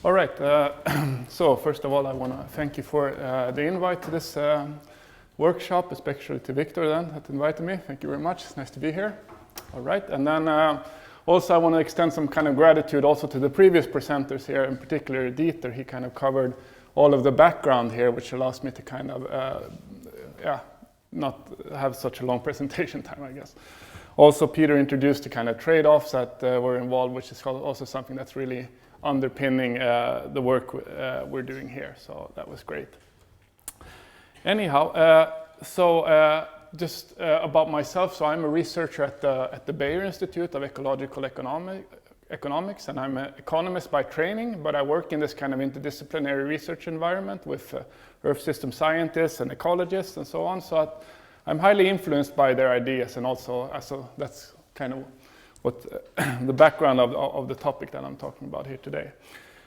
All right, so first of all, I want to thank you for the invite to this workshop, especially to Victor then, that invited me. Thank you very much, it's nice to be here. All right, and then also I want to extend some kind of gratitude also to the previous presenters here, in particular Dieter. He kind of covered all of the background here, which allows me to kind of, not have such a long presentation time, I guess. Also, Peter introduced the kind of trade-offs that were involved, which is also something that's really underpinning the work we're doing here. So that was great. Anyhow, just about myself. So I'm a researcher at the Beijer Institute of Ecological Economics, and I'm an economist by training, but I work in this kind of interdisciplinary research environment with Earth system scientists and ecologists and so on. So I'm highly influenced by their ideas, and also that's kind of what the background of the topic that I'm talking about here today.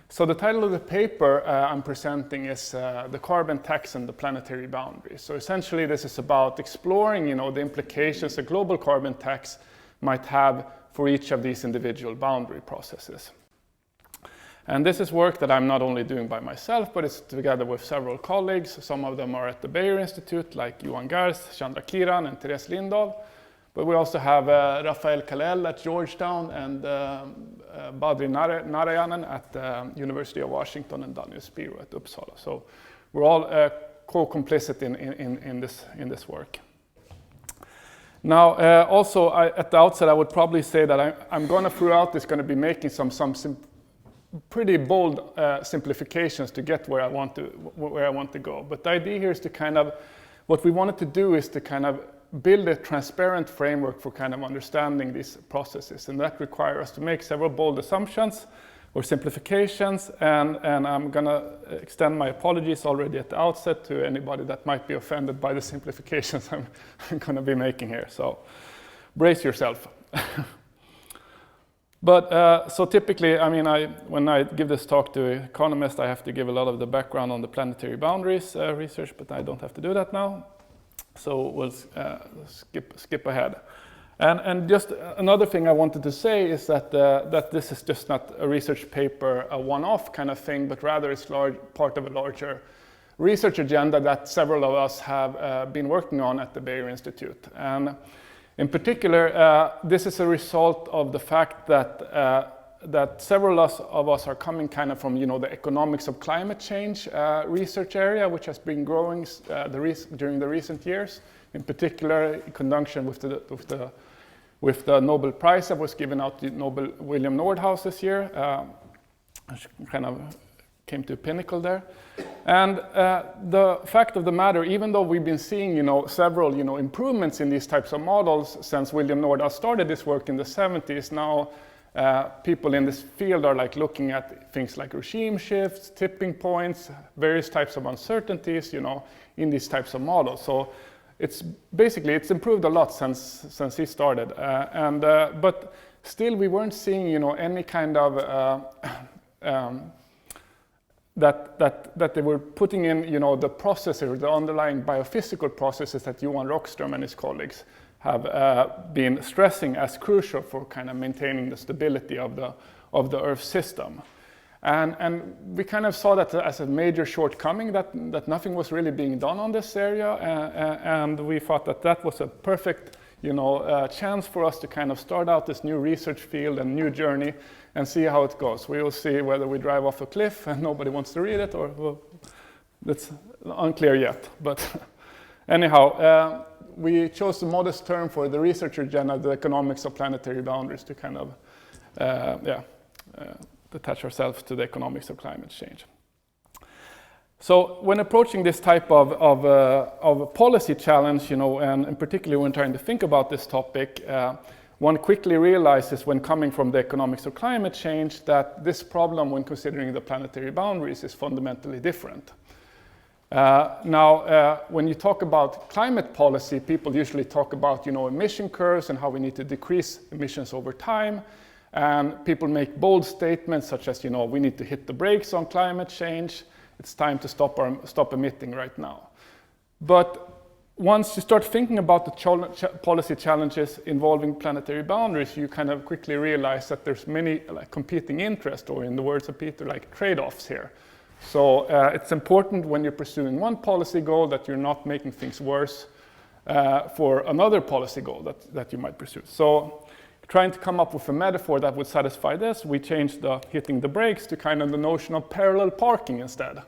So the title of the paper I'm presenting is The Carbon Tax and the Planetary Boundaries. So essentially this is about exploring, the implications a global carbon tax might have for each of these individual boundary processes. And this is work that I'm not only doing by myself, but it's together with several colleagues. Some of them are at the Beijer Institute, like Johan Garst, Chandra Kiran, and Therese Lindahl. But we also have Rafael Kalel at Georgetown and Badri Narayanan at the University of Washington and Daniel Spiro at Uppsala. So we're all co-complicit in this work. Now, also at the outset, I would probably say that I'm going to throughout this going to be making some pretty bold simplifications to get where I want to go. But the idea here is to kind of, what we wanted to do is to kind of build a transparent framework for kind of understanding these processes, and that requires us to make several bold assumptions or simplifications, and I'm going to extend my apologies already at the outset to anybody that might be offended by the simplifications I'm going to be making here, so brace yourself. But so typically, I mean, when I give this talk to economists, I have to give a lot of the background on the planetary boundaries research, but I don't have to do that now. So we'll skip ahead. And just another thing I wanted to say is that this is just not a research paper, a one-off kind of thing, but rather it's part of a larger research agenda that several of us have been working on at the Beijer Institute. And in particular, this is a result of the fact that several of us are coming kind of from the economics of climate change research area, which has been growing during the recent years, in particular in conjunction with the Nobel Prize that was given out to William Nordhaus this year, which kind of came to a pinnacle there. And the fact of the matter, even though we've been seeing several improvements in these types of models since William Nordhaus started this work in the 70s, now people in this field are looking at things like regime shifts, tipping points, various types of uncertainties, in these types of models. So it's improved a lot since he started, but still we weren't seeing any kind of that they were putting in the processes, the underlying biophysical processes that Johan Rockström and his colleagues have been stressing as crucial for kind of maintaining the stability of the Earth system. And we kind of saw that as a major shortcoming, that nothing was really being done on this area, and we thought that was a perfect chance for us to kind of start out this new research field and new journey and see how it goes. We will see whether we drive off a cliff and nobody wants to read it, or well, that's unclear yet. But anyhow, we chose the modest term for the research agenda, the economics of planetary boundaries, to kind of attach ourselves to the economics of climate change. So when approaching this type of policy challenge, and in particular when trying to think about this topic, one quickly realizes when coming from the economics of climate change that this problem, when considering the planetary boundaries, is fundamentally different. When you talk about climate policy, people usually talk about emission curves and how we need to decrease emissions over time. And people make bold statements such as, we need to hit the brakes on climate change. It's time to stop emitting right now. But once you start thinking about the policy challenges involving planetary boundaries, you kind of quickly realize that there's many competing interests, or in the words of Peter, like trade-offs here. So it's important when you're pursuing one policy goal that you're not making things worse for another policy goal that you might pursue. So trying to come up with a metaphor that would satisfy this, we changed the hitting the brakes to kind of the notion of parallel parking instead.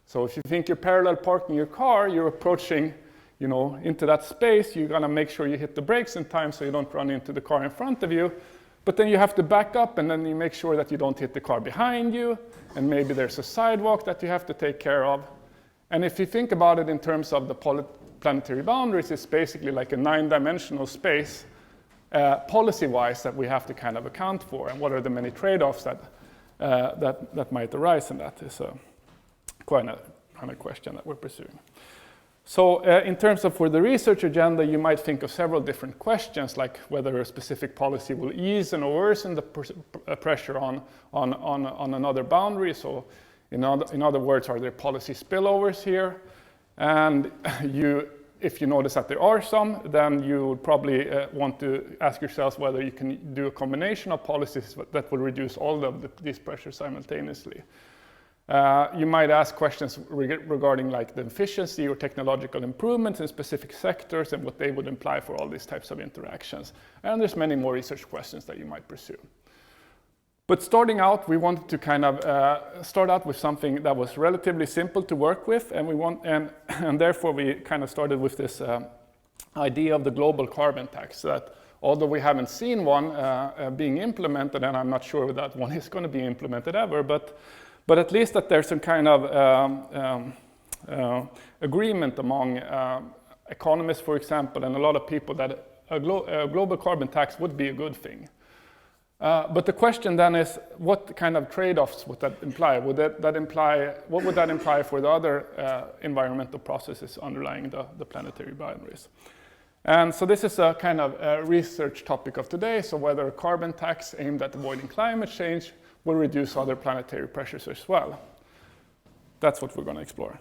So if you think you're parallel parking your car, you're approaching, you know, into that space, you're gonna make sure you hit the brakes in time so you don't run into the car in front of you. But then you have to back up, and then you make sure that you don't hit the car behind you, and maybe there's a sidewalk that you have to take care of. And if you think about it in terms of the planetary boundaries, it's basically like a 9-dimensional space, policy-wise, that we have to kind of account for, and what are the many trade-offs that might arise in that is quite a question that we're pursuing. So in terms of for the research agenda, you might think of several different questions, like whether a specific policy will ease and worsen the pressure on another boundary. So in other words, are there policy spillovers here? And if you notice that there are some, then you would probably want to ask yourselves whether you can do a combination of policies that will reduce all of these pressures simultaneously. You might ask questions regarding like the efficiency or technological improvements in specific sectors and what they would imply for all these types of interactions. And there's many more research questions that you might pursue. But starting out, we wanted to kind of start out with something that was relatively simple to work with, and therefore we kind of started with this idea of the global carbon tax. That although we haven't seen one being implemented, and I'm not sure that one is going to be implemented ever, but at least that there's some kind of agreement among economists, for example, and a lot of people that a global carbon tax would be a good thing. But the question then is, what kind of trade-offs would that imply? What would that imply for the other environmental processes underlying the planetary boundaries? And so this is a kind of a research topic of today, so whether a carbon tax aimed at avoiding climate change will reduce other planetary pressures as well. That's what we're going to explore.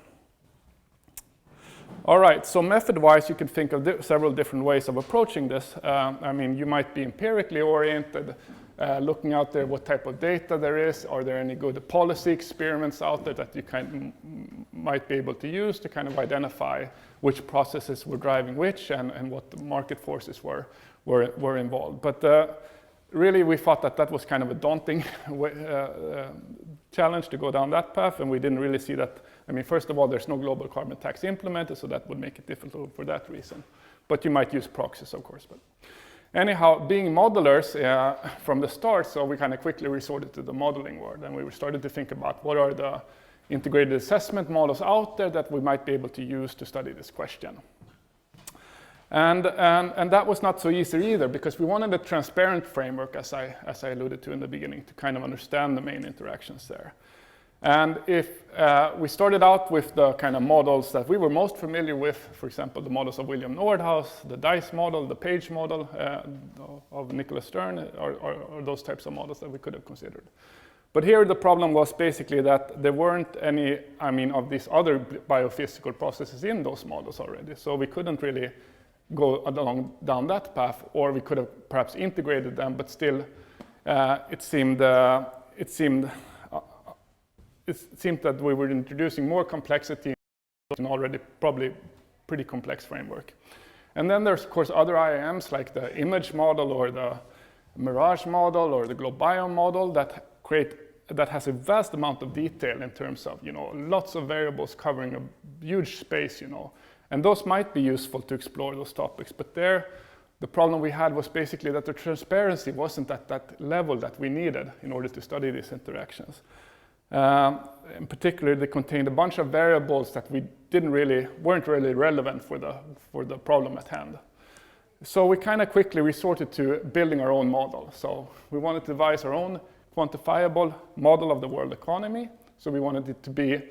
All right, so method-wise, you can think of several different ways of approaching this. I mean, you might be empirically oriented, looking out there what type of data there is. Are there any good policy experiments out there that you might be able to use to kind of identify which processes were driving which and what the market forces were involved. But really, we thought that was kind of a daunting challenge to go down that path, and we didn't really see that. I mean, first of all, there's no global carbon tax implemented, so that would make it difficult for that reason. But you might use proxies, of course. But anyhow, being modelers from the start, so we kind of quickly resorted to the modeling world, and we started to think about what are the integrated assessment models out there that we might be able to use to study this question. And that was not so easy either, because we wanted a transparent framework, as I alluded to in the beginning, to kind of understand the main interactions there. And if we started out with the kind of models that we were most familiar with, for example, the models of William Nordhaus, the DICE model, the PAGE model of Nicholas Stern, or those types of models that we could have considered. But here the problem was basically that there weren't any, of these other biophysical processes in those models already. So we couldn't really go down that path, or we could have perhaps integrated them, but still it seemed that we were introducing more complexity in already probably pretty complex framework. And then there's, of course, other IAMs like the image model or the Mirage model or the GloBiome model that has a vast amount of detail in terms of, lots of variables covering a huge space, And those might be useful to explore those topics, but there, the problem we had was basically that the transparency wasn't at that level that we needed in order to study these interactions. In particular, they contained a bunch of variables that weren't really relevant for the problem at hand. So we kind of quickly resorted to building our own model. So we wanted to devise our own quantifiable model of the world economy. So we wanted it to be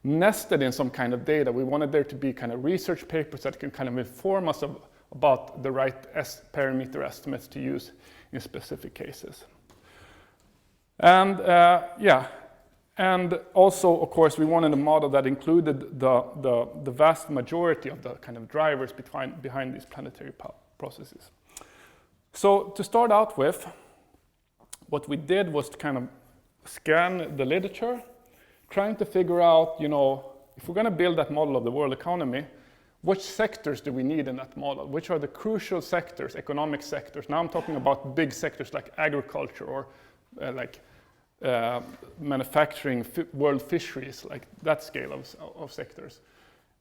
nested in some kind of data. We wanted there to be kind of research papers that can kind of inform us about the right parameter estimates to use in specific cases. And And also, of course, we wanted a model that included the vast majority of the kind of drivers behind these planetary processes. So to start out with, what we did was to kind of scan the literature, trying to figure out, if we're going to build that model of the world economy, which sectors do we need in that model? Which are the crucial sectors, economic sectors? Now I'm talking about big sectors like agriculture or manufacturing, world fisheries, like that scale of sectors.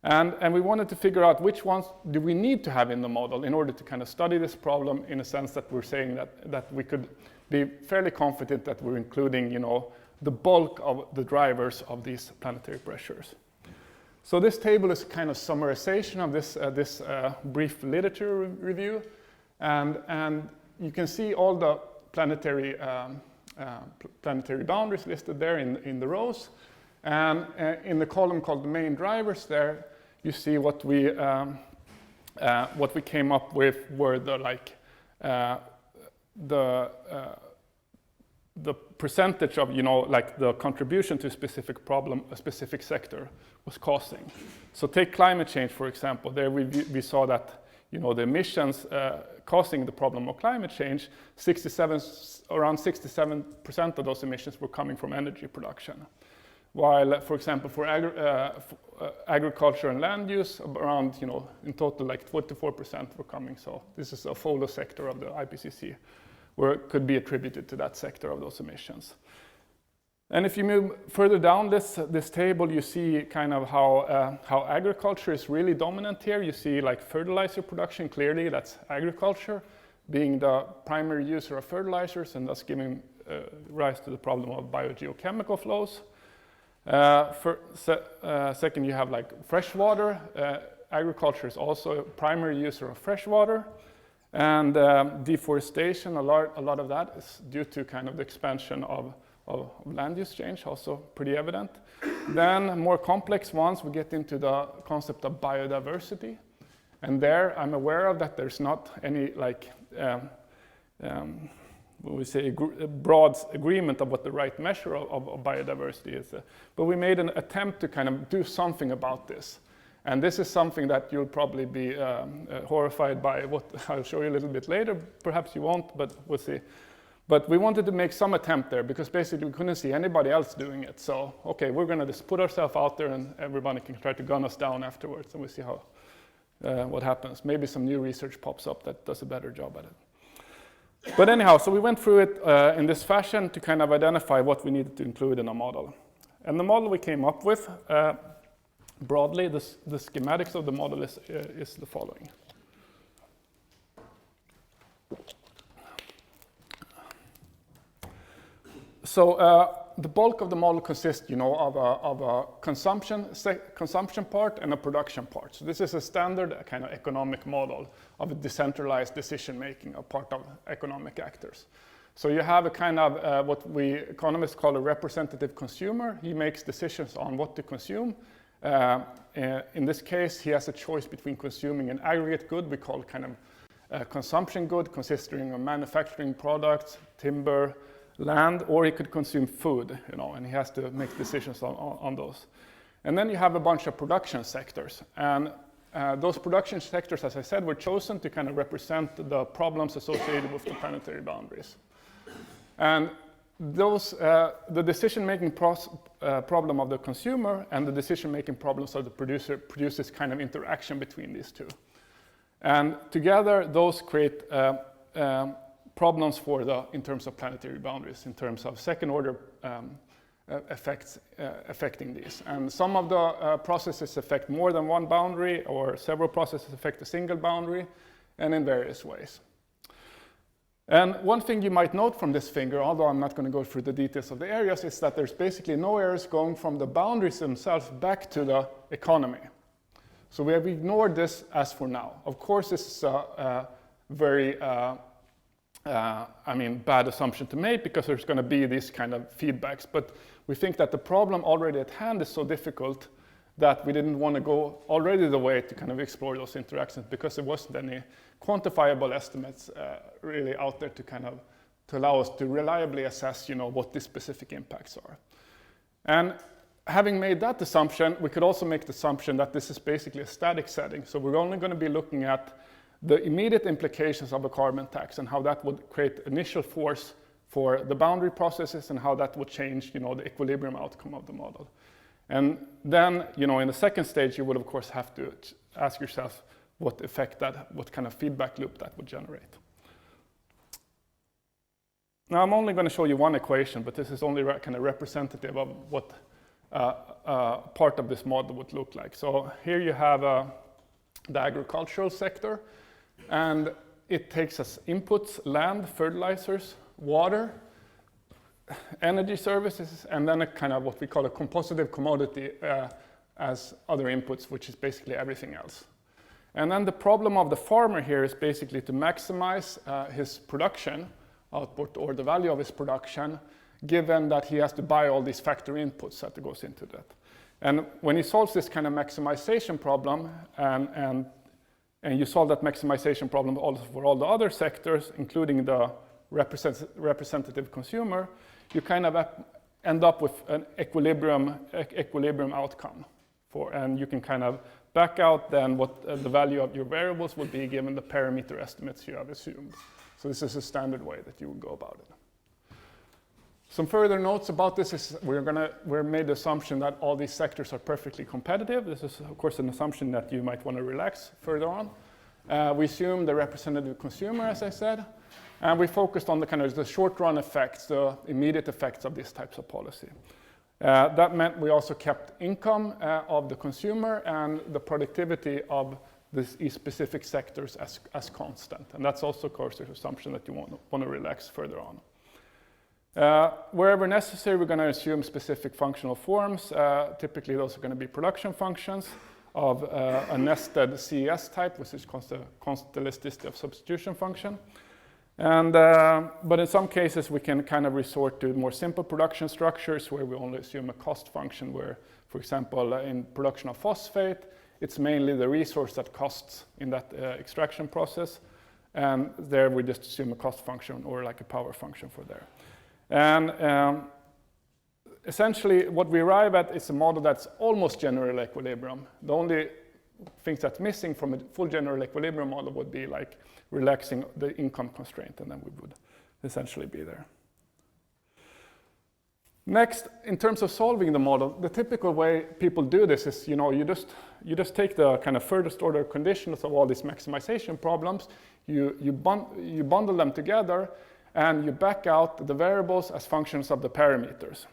And we wanted to figure out which ones do we need to have in the model in order to kind of study this problem in a sense that we're saying that we could be fairly confident that we're including, the bulk of the drivers of these planetary pressures. So this table is a kind of summarization of this brief literature review, and you can see all the planetary boundaries listed there in the rows, and in the column called the main drivers there, you see what we came up with were the percentage of, the contribution to a specific problem, a specific sector was causing. So take climate change, for example. There we saw that, the emissions causing the problem of climate change, around 67% of those emissions were coming from energy production. While, for example, for agriculture and land use, around, in total, 24% were coming. So this is a follow sector of the IPCC, where it could be attributed to that sector of those emissions. And if you move further down this table, you see kind of how agriculture is really dominant here. You see fertilizer production, clearly that's agriculture, being the primary user of fertilizers and thus giving rise to the problem of biogeochemical flows. Second, you have fresh water. Agriculture is also a primary user of fresh water. And deforestation, a lot of that is due to kind of the expansion of land use change, also pretty evident. Then more complex ones, we get into the concept of biodiversity. And there I'm aware of that there's not any a broad agreement of what the right measure of biodiversity is. But we made an attempt to kind of do something about this. And this is something that you'll probably be horrified by what I'll show you a little bit later. Perhaps you won't, but we'll see. But we wanted to make some attempt there because basically we couldn't see anybody else doing it. So, okay, we're going to just put ourselves out there and everybody can try to gun us down afterwards and we'll see how what happens. Maybe some new research pops up that does a better job at it. But anyhow, so we went through it in this fashion to kind of identify what we needed to include in a model. And the model we came up with, broadly, the schematics of the model is the following. So the bulk of the model consists, of a consumption part and a production part. So this is a standard kind of economic model of a decentralized decision-making, a part of economic actors. So you have a kind of what we economists call a representative consumer. He makes decisions on what to consume. In this case, he has a choice between consuming an aggregate good we call kind of a consumption good, consisting of manufacturing products, timber, land, or he could consume food, and he has to make decisions on those. And then you have a bunch of production sectors. And those production sectors, as I said, were chosen to kind of represent the problems associated with the planetary boundaries. And those, the decision-making problem of the consumer and the decision-making problems of the producer produces kind of interaction between these two. And together, those create problems in terms of planetary boundaries, in terms of second-order effects affecting these. And some of the processes affect more than one boundary, or several processes affect a single boundary, and in various ways. And one thing you might note from this figure, although I'm not going to go through the details of the areas, is that there's basically no areas going from the boundaries themselves back to the economy. So we have ignored this as for now. Of course, this is a very bad assumption to make because there's going to be these kind of feedbacks. But we think that the problem already at hand is so difficult that we didn't want to go already the way to kind of explore those interactions because there wasn't any quantifiable estimates really out there to kind of to allow us to reliably assess, what the specific impacts are. And having made that assumption, we could also make the assumption that this is basically a static setting. So we're only going to be looking at the immediate implications of a carbon tax and how that would create initial force for the boundary processes and how that would change, the equilibrium outcome of the model. And then, in the second stage, you would of course have to ask yourself what kind of feedback loop that would generate. Now I'm only going to show you one equation, but this is only kind of representative of what part of this model would look like. So here you have the agricultural sector, and it takes as inputs land, fertilizers, water, energy services, and then a kind of what we call a compositive commodity as other inputs, which is basically everything else. And then the problem of the farmer here is basically to maximize his production output or the value of his production, given that he has to buy all these factory inputs that goes into that. And when he solves this kind of maximization problem, and you solve that maximization problem also for all the other sectors, including the representative consumer, you kind of end up with an equilibrium outcome. And you can kind of back out then what the value of your variables would be given the parameter estimates you have assumed. So this is a standard way that you would go about it. Some further notes about this is we're made the assumption that all these sectors are perfectly competitive. This is of course an assumption that you might want to relax further on. We assume the representative consumer, as I said, and we focused on the kind of the short run effects, the immediate effects of these types of policy. That meant we also kept income of the consumer and the productivity of these specific sectors as constant. And that's also, of course, an assumption that you want to relax further on. Wherever necessary, we're going to assume specific functional forms. Typically, those are going to be production functions of a nested CES type, which is constant elasticity of substitution function. And, but in some cases, we can kind of resort to more simple production structures where we only assume a cost function where, for example, in production of phosphate, it's mainly the resource that costs in that extraction process. And there we just assume a cost function or like a power function for there. And essentially what we arrive at is a model that's almost general equilibrium. The only things that's missing from a full general equilibrium model would be like relaxing the income constraint, and then we would essentially be there. Next, in terms of solving the model, the typical way people do this is, you just take the kind of furthest order conditions of all these maximization problems, you bundle them together, and you back out the variables as functions of the parameters.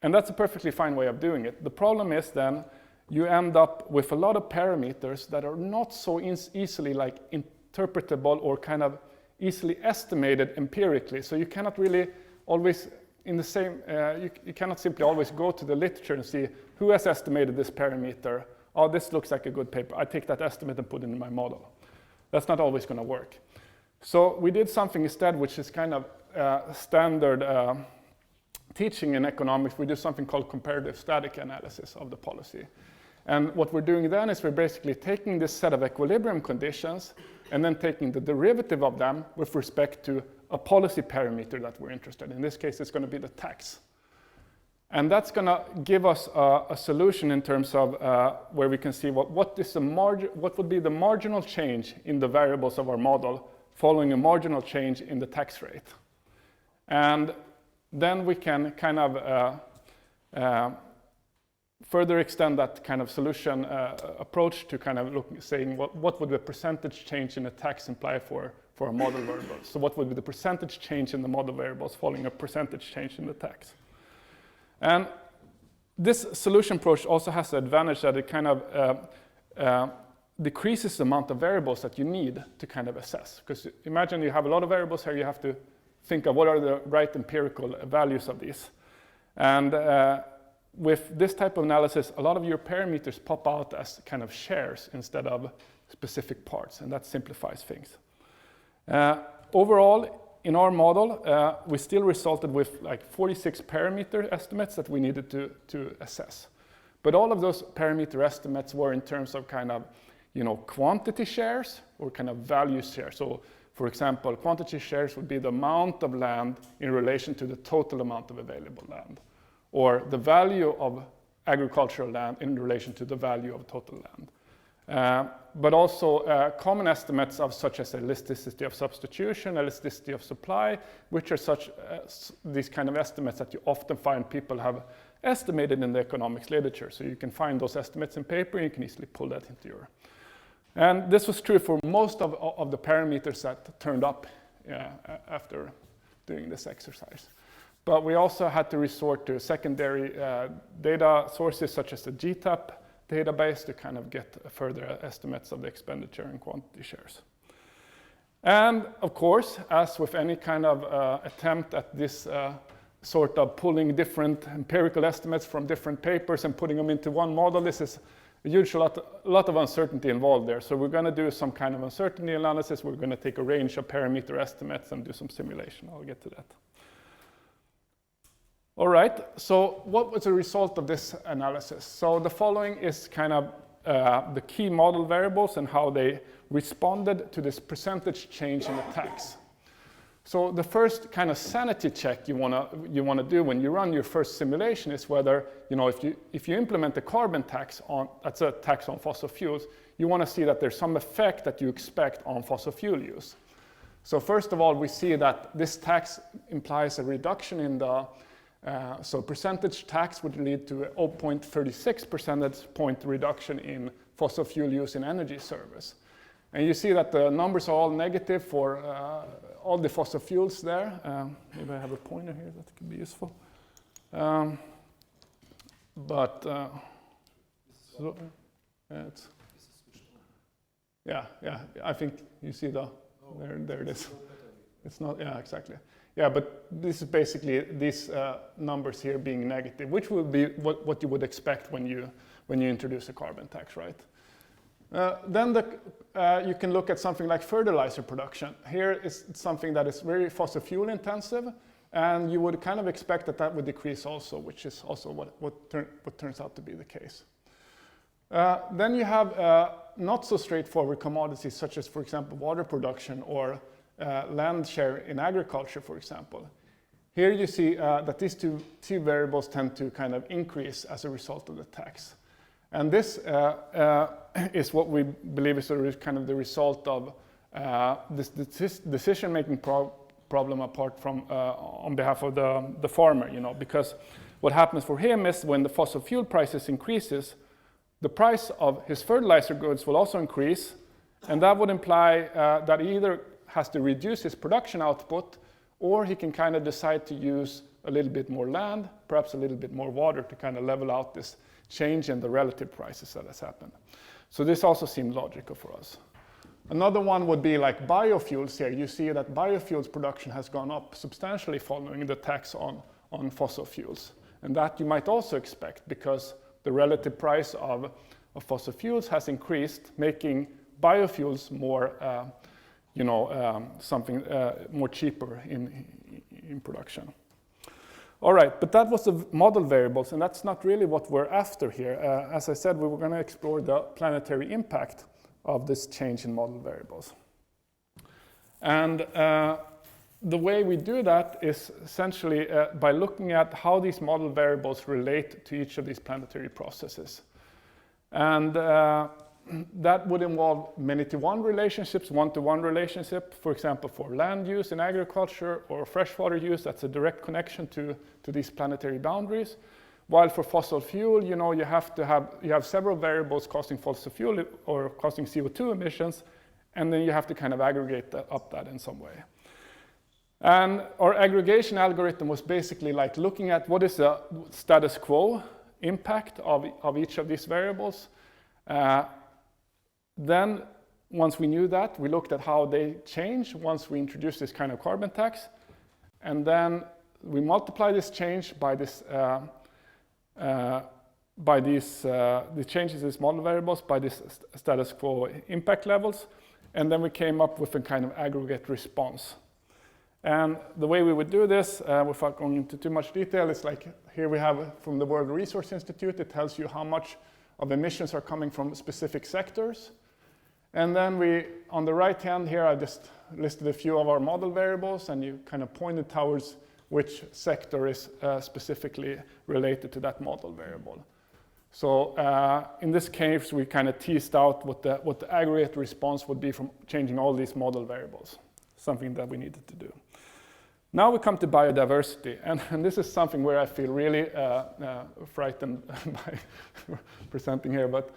And that's a perfectly fine way of doing it. The problem is then you end up with a lot of parameters that are not so easily like interpretable or kind of easily estimated empirically. So you cannot really always you cannot simply always go to the literature and see who has estimated this parameter. Oh, this looks like a good paper. I take that estimate and put it in my model. That's not always going to work. So we did something instead, which is kind of standard teaching in economics. We do something called comparative static analysis of the policy. And what we're doing then is we're basically taking this set of equilibrium conditions and then taking the derivative of them with respect to a policy parameter that we're interested in. In this case, it's going to be the tax. And that's going to give us a solution in terms of where we can see what would be the marginal change in the variables of our model following a marginal change in the tax rate. And then we can kind of further extend that kind of solution approach to kind of saying what would the percentage change in the tax imply for a model variable. So what would be the percentage change in the model variables following a percentage change in the tax? And this solution approach also has the advantage that it kind of decreases the amount of variables that you need to kind of assess. Because imagine you have a lot of variables here, you have to think of what are the right empirical values of these. And with this type of analysis, a lot of your parameters pop out as kind of shares instead of specific parts, and that simplifies things. Overall, in our model, we still resulted with like 46 parameter estimates that we needed to assess. But all of those parameter estimates were in terms of kind of, quantity shares or kind of value shares. So, for example, quantity shares would be the amount of land in relation to the total amount of available land. or the value of agricultural land in relation to the value of total land. But also common estimates of such as elasticity of substitution, elasticity of supply, which are these kind of estimates that you often find people have estimated in the economics literature. So you can find those estimates in paper, and you can easily pull that into your. And this was true for most of the parameters that turned up after doing this exercise. But we also had to resort to secondary data sources such as the GTAP database to kind of get further estimates of the expenditure and quantity shares. And of course, as with any kind of attempt at this sort of pulling different empirical estimates from different papers and putting them into one model, this is a huge lot of uncertainty involved there. So we're going to do some kind of uncertainty analysis. We're going to take a range of parameter estimates and do some simulation. I'll get to that. All right, so what was the result of this analysis? So the following is kind of the key model variables and how they responded to this percentage change in the tax. So the first kind of sanity check you want to do when you run your first simulation is whether, if you implement a carbon tax that's a tax on fossil fuels, you want to see that there's some effect that you expect on fossil fuel use. So first of all, we see that this tax implies a reduction in the so percentage tax would lead to a 0.36 percentage point reduction in fossil fuel use in energy service. And you see that the numbers are all negative for all the fossil fuels there. Maybe I have a pointer here that could be useful. I think you see there it is. It's not, exactly. Yeah, but this is basically these numbers here being negative, which will be what you would expect when you introduce a carbon tax, right? Then you can look at something like fertilizer production. Here is something that is very fossil fuel intensive, and you would kind of expect that would decrease also, which is also what turns out to be the case. Then you have not so straightforward commodities such as, for example, water production or land share in agriculture, for example. Here you see that these two variables tend to kind of increase as a result of the tax. And this is what we believe is kind of the result of this decision-making problem apart from on behalf of the farmer, because what happens for him is when the fossil fuel prices increases, the price of his fertilizer goods will also increase, and that would imply that he either has to reduce his production output, or he can kind of decide to use a little bit more land, perhaps a little bit more water to kind of level out this change in the relative prices that has happened. So this also seemed logical for us. Another one would be like biofuels here. You see that biofuels production has gone up substantially following the tax on fossil fuels. And that you might also expect because the relative price of fossil fuels has increased, making biofuels more something more cheaper in production. All right, but that was the model variables, and that's not really what we're after here. As I said, we were going to explore the planetary impact of this change in model variables. And the way we do that is essentially by looking at how these model variables relate to each of these planetary processes. And that would involve many-to-one relationships, one-to-one relationship, for example, for land use in agriculture or freshwater use. That's a direct connection to these planetary boundaries. While for fossil fuel, you have several variables causing fossil fuel or causing CO2 emissions, and then you have to kind of aggregate that in some way. And our aggregation algorithm was basically like looking at what is the status quo impact of each of these variables. Then, once we knew that, we looked at how they change once we introduced this kind of carbon tax. And then we multiply this change by the changes in these model variables by this status quo impact levels. And then we came up with a kind of aggregate response. And the way we would do this, without going into too much detail, is like here we have from the World Resource Institute. It tells you how much of emissions are coming from specific sectors. And then on the right hand here, I just listed a few of our model variables, and you kind of pointed towards which sector is specifically related to that model variable. So in this case, we kind of teased out what the aggregate response would be from changing all these model variables, something that we needed to do. Now we come to biodiversity, and this is something where I feel really frightened by presenting here, but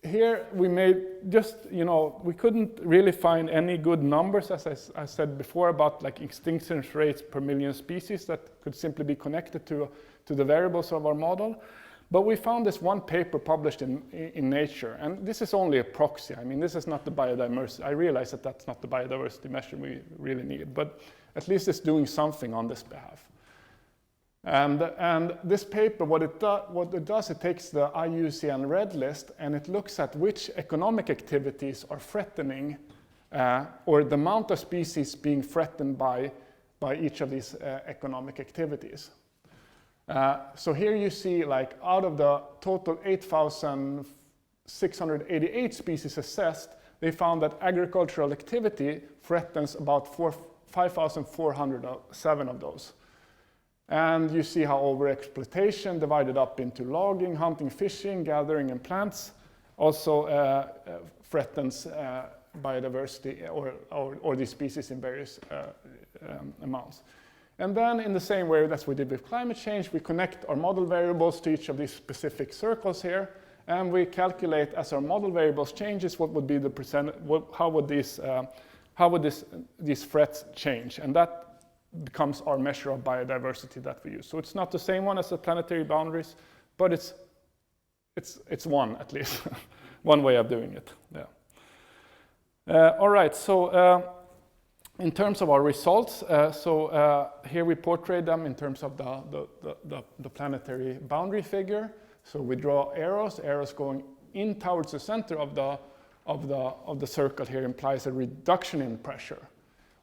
here we made just, we couldn't really find any good numbers, as I said before, about like extinction rates per million species that could simply be connected to the variables of our model. But we found this one paper published in Nature, and this is only a proxy. I mean, this is not the biodiversity. I realize that that's not the biodiversity measure we really need, but at least it's doing something on this behalf. And this paper, what it does, it takes the IUCN red list and it looks at which economic activities are threatening, or the amount of species being threatened by each of these economic activities. So here you see, like, out of the total 8,688 species assessed, they found that agricultural activity threatens about 5,407 of those. And you see how overexploitation divided up into logging, hunting, fishing, gathering, and plants also threatens biodiversity or these species in various amounts. And then in the same way as we did with climate change, we connect our model variables to each of these specific circles here, and we calculate as our model variables changes what would be the percent, how would these threats change, and that becomes our measure of biodiversity that we use. So it's not the same one as the planetary boundaries, but it's one at least, one way of doing it. Yeah. All right. So. In terms of our results, here we portray them in terms of the planetary boundary figure. So we draw arrows going in towards the center of the circle here implies a reduction in pressure,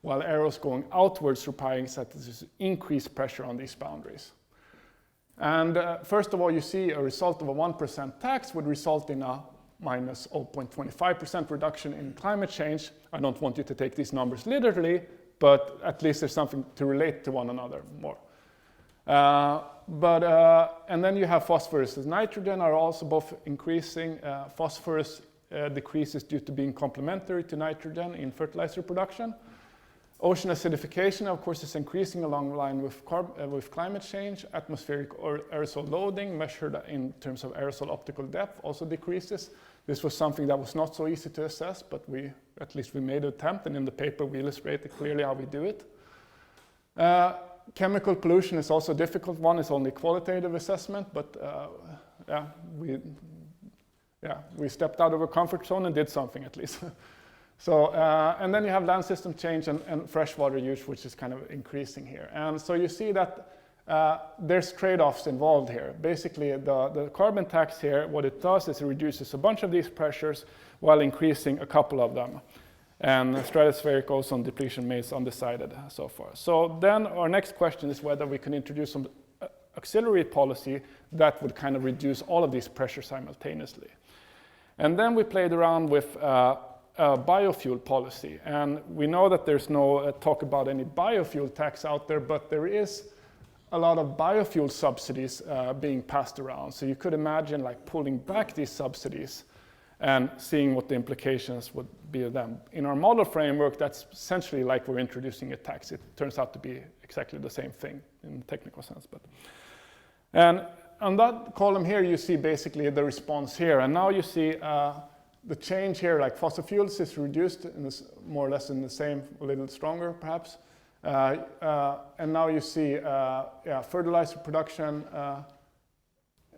while arrows going outwards implies that there's increased pressure on these boundaries. And first of all, you see a result of a 1% tax would result in a minus 0.25% reduction in climate change. I don't want you to take these numbers literally, but at least there's something to relate to one another more. And then you have phosphorus and nitrogen are also both increasing. Phosphorus decreases due to being complementary to nitrogen in fertilizer production. Ocean acidification, of course, is increasing along the line with climate change. Atmospheric aerosol loading, measured in terms of aerosol optical depth, also decreases. This was something that was not so easy to assess, but at least we made an attempt, and in the paper we illustrated clearly how we do it. Chemical pollution is also a difficult one. It's only qualitative assessment, but we stepped out of our comfort zone and did something at least. So, and then you have land system change and freshwater use, which is kind of increasing here. And so you see that there's trade-offs involved here. Basically, the carbon tax here, what it does is it reduces a bunch of these pressures while increasing a couple of them. And stratospheric ozone depletion remains undecided so far. So then our next question is whether we can introduce some auxiliary policy that would kind of reduce all of these pressures simultaneously. And then we played around with biofuel policy, and we know that there's no talk about any biofuel tax out there, but there is a lot of biofuel subsidies being passed around. So you could imagine like pulling back these subsidies and seeing what the implications would be of them. In our model framework, that's essentially like we're introducing a tax. It turns out to be exactly the same thing in a technical sense. And on that column here, you see basically the response here, and now you see the change here, like fossil fuels is reduced in this, more or less in the same, a little stronger perhaps. And now you see fertilizer production,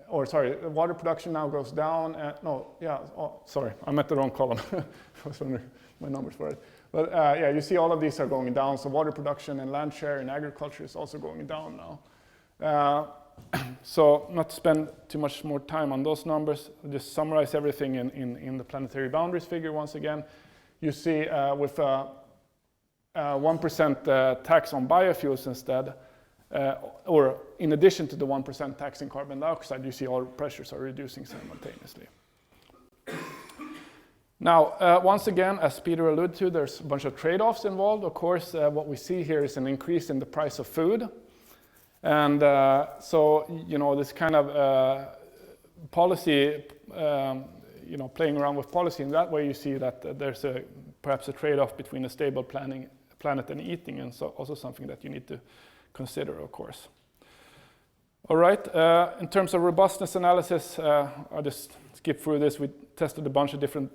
water production now goes down. Sorry, I'm at the wrong column. I was wondering my numbers for it. But you see all of these are going down. So water production and land share in agriculture is also going down now. So not to spend too much more time on those numbers, I'll just summarize everything in the planetary boundaries figure once again. You see with 1% tax on biofuels instead, or in addition to the 1% tax in carbon dioxide, you see all pressures are reducing simultaneously. Now, once again, as Peter alluded to, there's a bunch of trade-offs involved. Of course, what we see here is an increase in the price of food. And so, this kind of policy, playing around with policy in that way, you see that there's perhaps a trade-off between a stable planet and eating, and so also something that you need to consider, of course. All right, in terms of robustness analysis, I'll just skip through this. We tested a bunch of different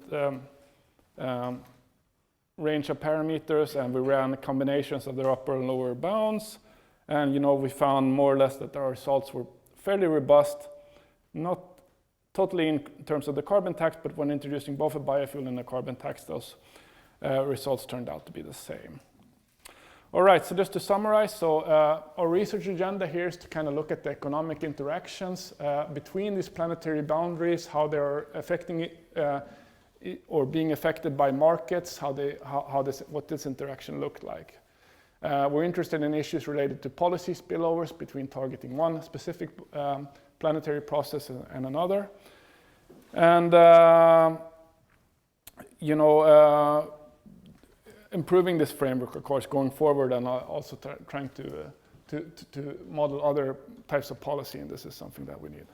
range of parameters, and we ran combinations of their upper and lower bounds. And we found more or less that our results were fairly robust, not totally in terms of the carbon tax, but when introducing both a biofuel and a carbon tax, those results turned out to be the same. All right, so just to summarize, so our research agenda here is to kind of look at the economic interactions between these planetary boundaries, how they're affecting or being affected by markets, what this interaction looked like. We're interested in issues related to policy spillovers between targeting one specific planetary process and another. And, improving this framework, of course, going forward, and also trying to model other types of policy, and this is something that we need.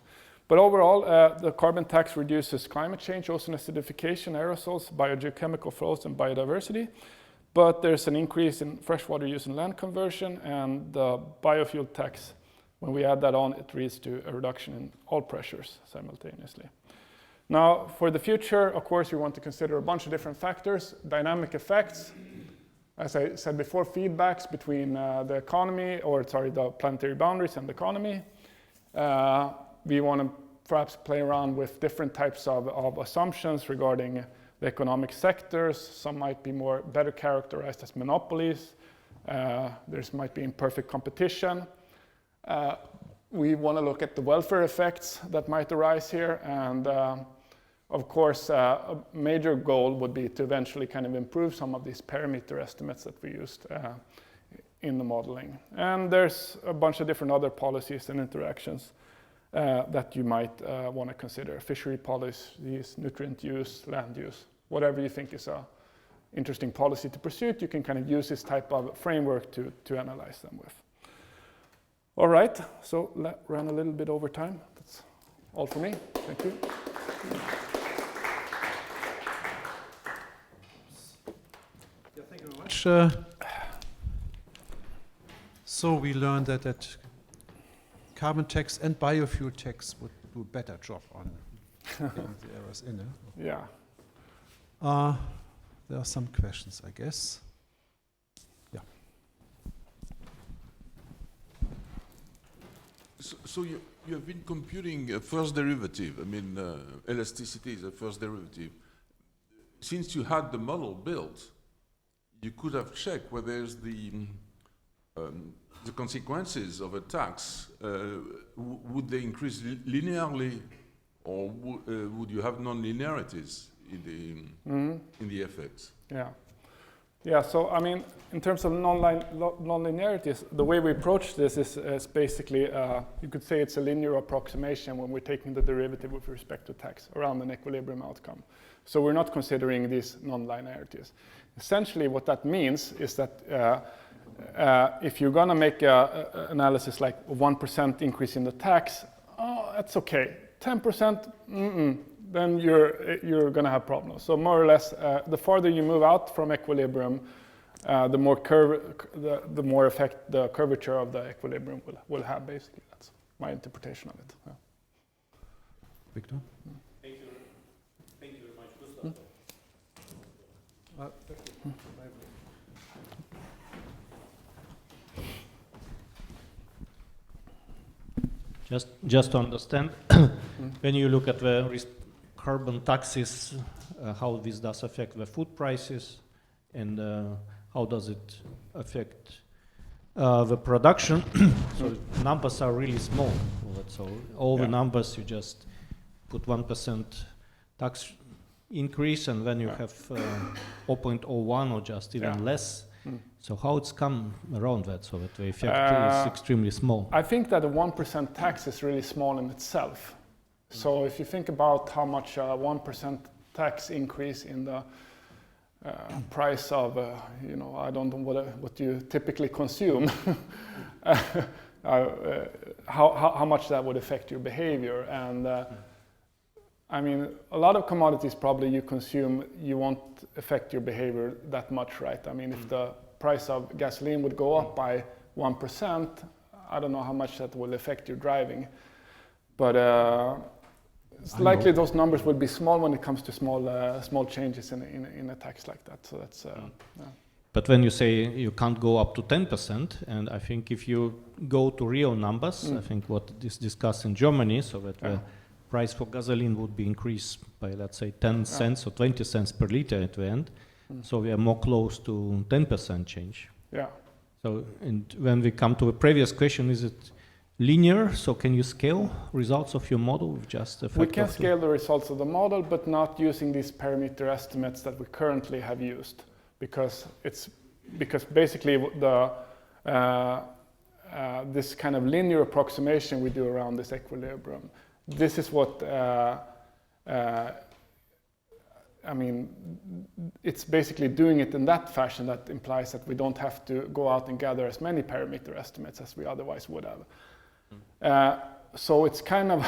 But overall, the carbon tax reduces climate change, ocean acidification, aerosols, biogeochemical flows, and biodiversity. But there's an increase in freshwater use and land conversion, and the biofuel tax, when we add that on, it leads to a reduction in all pressures simultaneously. Now, for the future, of course, we want to consider a bunch of different factors, dynamic effects, as I said before, feedbacks between the planetary boundaries and the economy. We want to perhaps play around with different types of assumptions regarding the economic sectors. Some might be better characterized as monopolies. There might be imperfect competition. We want to look at the welfare effects that might arise here, and of course, a major goal would be to eventually kind of improve some of these parameter estimates that we used in the modeling. And there's a bunch of different other policies and interactions that you might want to consider. Fishery policies, nutrient use, land use, whatever you think is an interesting policy to pursue, you can kind of use this type of framework to analyze them with. All right, so ran a little bit over time. That's all for me. Thank you. Yeah, thank you very much. So we learned that carbon tax and biofuel tax would do a better job on getting the errors in. Yeah. There are some questions, I guess. Yeah. So you have been computing a first derivative. I mean, elasticity is a first derivative. Since you had the model built, you could have checked whether the consequences of a tax, would they increase linearly, or would you have non-linearities in the effects? Yeah. Yeah, so I mean, in terms of non-linearities, the way we approach this is basically, you could say it's a linear approximation when we're taking the derivative with respect to tax around an equilibrium outcome. So we're not considering these non-linearities. Essentially, what that means is that if you're going to make an analysis like a 1% increase in the tax, that's okay. 10%, then you're going to have problems. So more or less, the farther you move out from equilibrium, the more effect the curvature of the equilibrium will have. Basically, that's my interpretation of it. Yeah. Victor? Thank you very much, Gustav. Just to understand, when you look at the carbon taxes, how this does affect the food prices, and how does it affect the production. So numbers are really small. So all the numbers, you just put 1% tax increase, and then you have 0.01 or just even less. So how it's come around that, so that the effect is extremely small? I think that a 1% tax is really small in itself. So if you think about how much 1% tax increase in the price of, I don't know what you typically consume, how much that would affect your behavior. And I mean, a lot of commodities probably you consume, you won't affect your behavior that much, right? I mean, if the price of gasoline would go up by 1%, I don't know how much that will affect your driving. But it's likely those numbers would be small when it comes to small changes in a tax like that. So that's. Yeah. But when you say you can't go up to 10%, and I think if you go to real numbers, I think what is discussed in Germany, so that the price for gasoline would be increased by, let's say, 10 cents or 20 cents per liter at the end. So we are more close to 10% change. Yeah. So, and when we come to a previous question, is it linear? So can you scale results of your model with just a factor? We can scale the results of the model, but not using these parameter estimates that we currently have used, because basically the this kind of linear approximation we do around this equilibrium. This is what I mean, it's basically doing it in that fashion that implies that we don't have to go out and gather as many parameter estimates as we otherwise would have. So it's kind of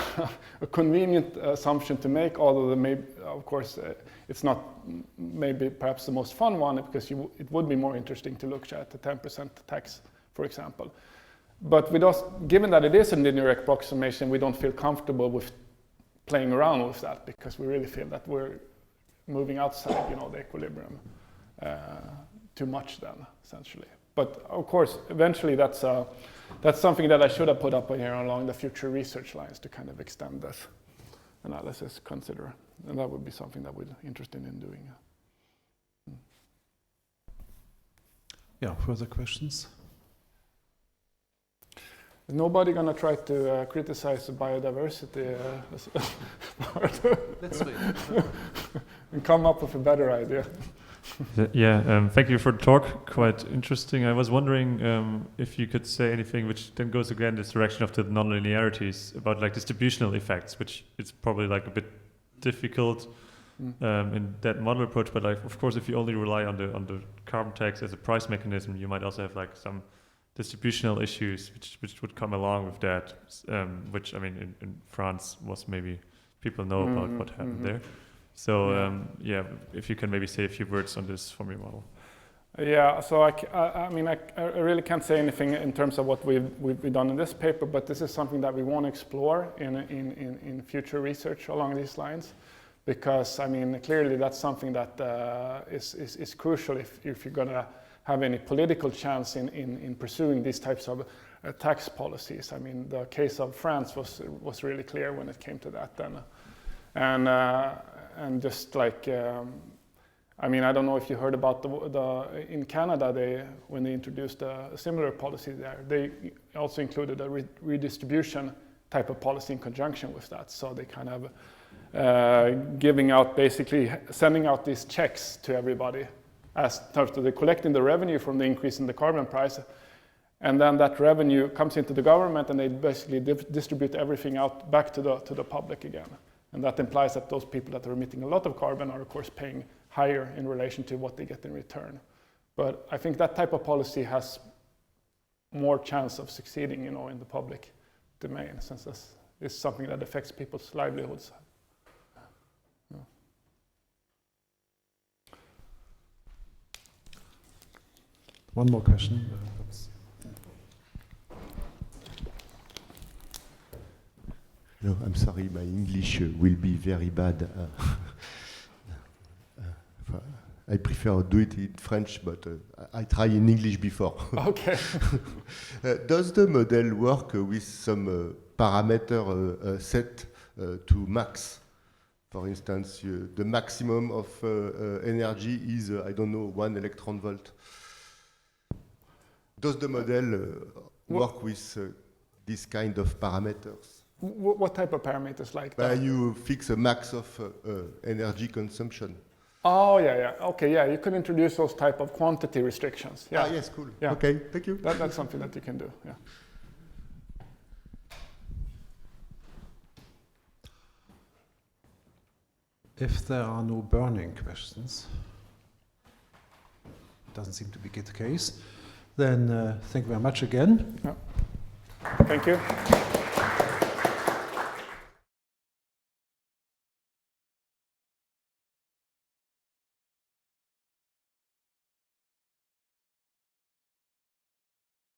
a convenient assumption to make, although of course it's not maybe perhaps the most fun one, because it would be more interesting to look at the 10% tax, for example. But given that it is a linear approximation, we don't feel comfortable with playing around with that, because we really feel that we're moving outside, the equilibrium too much then, essentially. But of course, eventually that's something that I should have put up here along the future research lines to kind of extend this analysis, consider. And that would be something that we're interested in doing. Yeah, further questions? Is nobody going to try to criticize the biodiversity part? Let's wait. And come up with a better idea. Yeah, thank you for the talk. Quite interesting. I was wondering if you could say anything which then goes again in this direction of the nonlinearities about like distributional effects, which is probably like a bit difficult in that model approach. But like, of course, if you only rely on the carbon tax as a price mechanism, you might also have like some distributional issues which would come along with that, which I mean in France was maybe people know about what happened there. So yeah, if you can maybe say a few words on this from your model. Yeah, so I mean I really can't say anything in terms of what we've done in this paper, but this is something that we want to explore in future research along these lines, because I mean clearly that's something that is crucial if you're going to have any political chance in pursuing these types of tax policies. I mean, the case of France was really clear when it came to that then. And just like, I mean, I don't know if you heard about in Canada, when they introduced a similar policy there, they also included a redistribution type of policy in conjunction with that. So they kind of basically sending out these checks to everybody, as terms of collecting the revenue from the increase in the carbon price, and then that revenue comes into the government, and they basically distribute everything out back to the public again. And that implies that those people that are emitting a lot of carbon are, of course, paying higher in relation to what they get in return. But I think that type of policy has more chance of succeeding, in the public domain, since this is something that affects people's livelihoods. One more question. No, I'm sorry, my English will be very bad. I prefer do it in French, but I try in English before. Okay. Does the model work with some parameter set to max? For instance, the maximum of energy is, I don't know, 1 electron volt. Does the model work with this kind of parameters? What type of parameters like that? You fix a max of energy consumption. Oh, yeah. Okay, yeah, you could introduce those type of quantity restrictions. Yeah. Yes, cool. Yeah. Okay, thank you. That's something that you can do, yeah. If there are no burning questions, doesn't seem to be the case, then thank you very much again. Thank you.